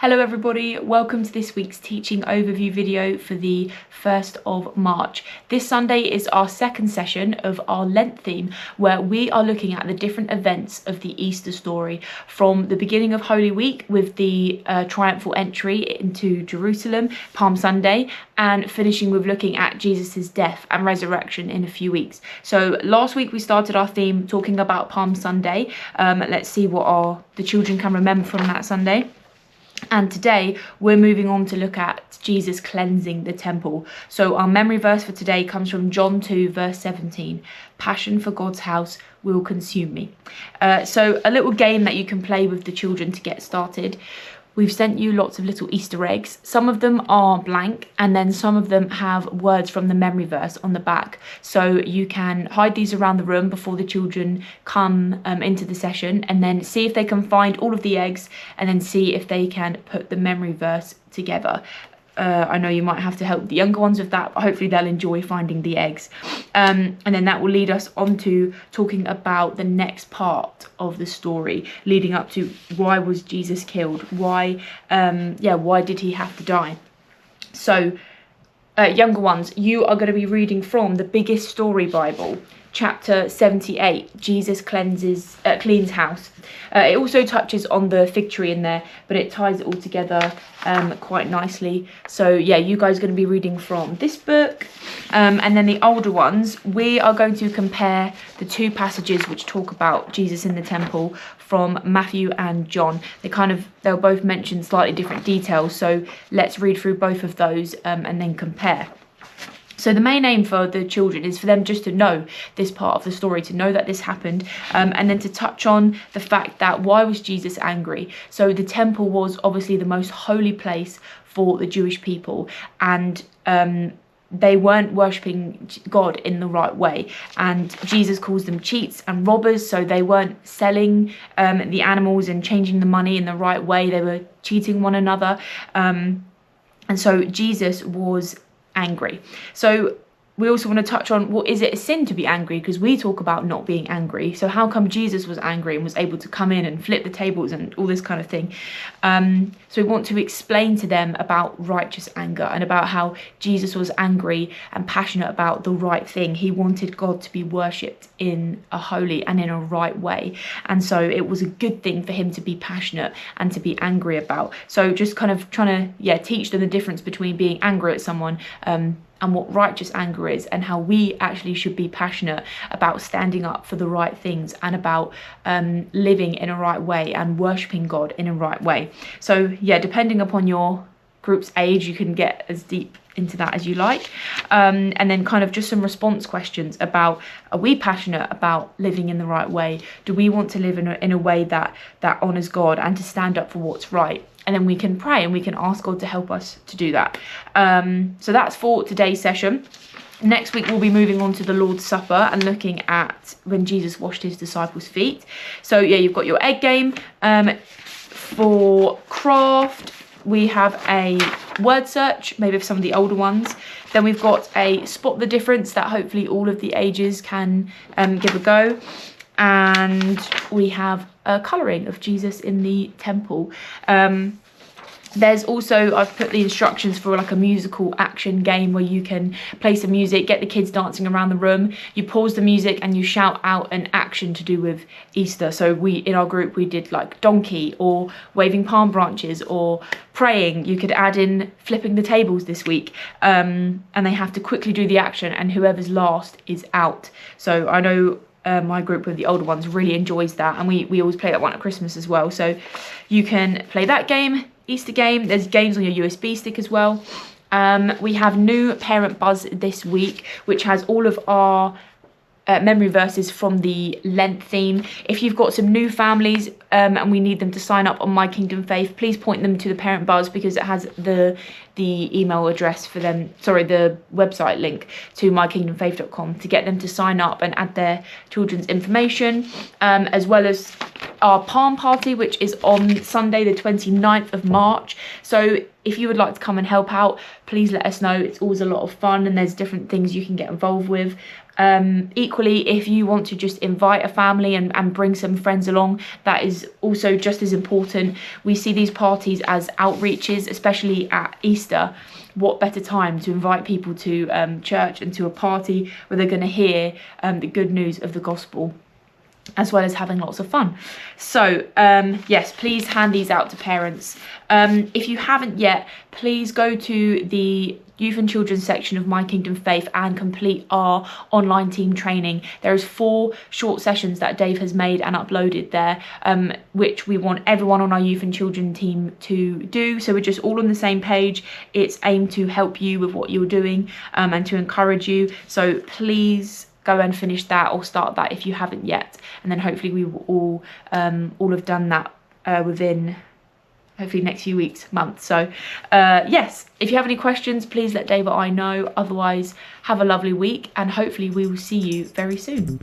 Hello everybody, welcome to this week's teaching overview video for the 1st of March. This Sunday is our second session of our Lent theme, where we are looking at the different events of the Easter story from the beginning of Holy Week with the triumphal entry into Jerusalem, Palm Sunday, and finishing with looking at Jesus's death and resurrection in a few weeks. So last week we started our theme talking about Palm Sunday. Let's see what the children can remember from that Sunday. And today we're moving on to look at Jesus cleansing the temple. So our memory verse for today comes from John 2 verse 17. Passion for God's house will consume me. So a little game that you can play with the children to get started. We've sent you lots of little Easter eggs. Some of them are blank and then some of them have words from the memory verse on the back. So you can hide these around the room before the children come into the session, and then see if they can find all of the eggs and then see if they can put the memory verse together. I know you might have to help the younger ones with that, but hopefully they'll enjoy finding the eggs. And then that will lead us on to talking about the next part of the story, leading up to why was Jesus killed? Why did he have to die? So, younger ones, you are going to be reading from the Biggest Story Bible, chapter 78, Jesus cleans house. It also touches on the fig tree in there, but it ties it all together quite nicely. So yeah, you guys are going to be reading from this book. And then the older ones, we are going to compare the two passages which talk about Jesus in the temple from Matthew and John. They'll both mention slightly different details. So let's read through both of those and then compare. So the main aim for the children is for them just to know this part of the story, to know that this happened, and then to touch on the fact that why was Jesus angry? So the temple was obviously the most holy place for the Jewish people, and they weren't worshipping God in the right way, and Jesus calls them cheats and robbers. So they weren't selling the animals and changing the money in the right way. They were cheating one another, and so Jesus was angry. So we also want to touch on, well, is it a sin to be angry? Because we talk about not being angry. So how come Jesus was angry and was able to come in and flip the tables and all this kind of thing? So we want to explain to them about righteous anger and about how Jesus was angry and passionate about the right thing. He wanted God to be worshipped in a holy and in a right way. And so it was a good thing for him to be passionate and to be angry about. So just kind of trying to, teach them the difference between being angry at someone and what righteous anger is, and how we actually should be passionate about standing up for the right things and about living in a right way and worshipping God in a right way. So yeah, depending upon your group's age, you can get as deep into that as you like. And then kind of just some response questions about, are we passionate about living in the right way? Do we want to live in a way that honours God and to stand up for what's right? And then we can pray and we can ask God to help us to do that. So that's for today's session. Next week, we'll be moving on to the Lord's Supper and looking at when Jesus washed his disciples' feet. So yeah, you've got your egg game. For craft, we have a word search, maybe for some of the older ones. Then we've got a spot the difference that hopefully all of the ages can give a go. And we have a colouring of Jesus in the temple. There's also, I've put the instructions for like a musical action game where you can play some music, get the kids dancing around the room. You pause the music and you shout out an action to do with Easter. So in our group, we did like donkey or waving palm branches or praying. You could add in flipping the tables this week. And they have to quickly do the action, and whoever's last is out. So I know my group with the older ones really enjoys that, and we always play that one at Christmas as well. So you can play that game, Easter game. There's games on your USB stick as well. We have new parent buzz this week, which has all of our memory verses from the Lent theme. If you've got some new families and we need them to sign up on My Kingdom Faith, please point them to the parent buzz, because it has the email address for them, the website link to mykingdomfaith.com to get them to sign up and add their children's information, as well as our Palm Party, which is on Sunday the 29th of March. So if you would like to come and help out, please let us know. It's always a lot of fun and there's different things you can get involved with. Equally, if you want to just invite a family and bring some friends along, that is also just as important. We see these parties as outreaches, especially at Easter. What better time to invite people to church and to a party where they're going to hear the good news of the gospel, as well as having lots of fun. So yes, please hand these out to parents. If you haven't yet, please go to the Youth and Children section of My Kingdom Faith and complete our online team training. There's 4 short sessions that Dave has made and uploaded there, which we want everyone on our Youth and Children team to do. So we're just all on the same page. It's aimed to help you with what you're doing and to encourage you. So please go and finish that or start that if you haven't yet. And then hopefully we will all have done that within hopefully next few weeks, months. So yes, if you have any questions, please let Dave or I know. Otherwise, have a lovely week and hopefully we will see you very soon.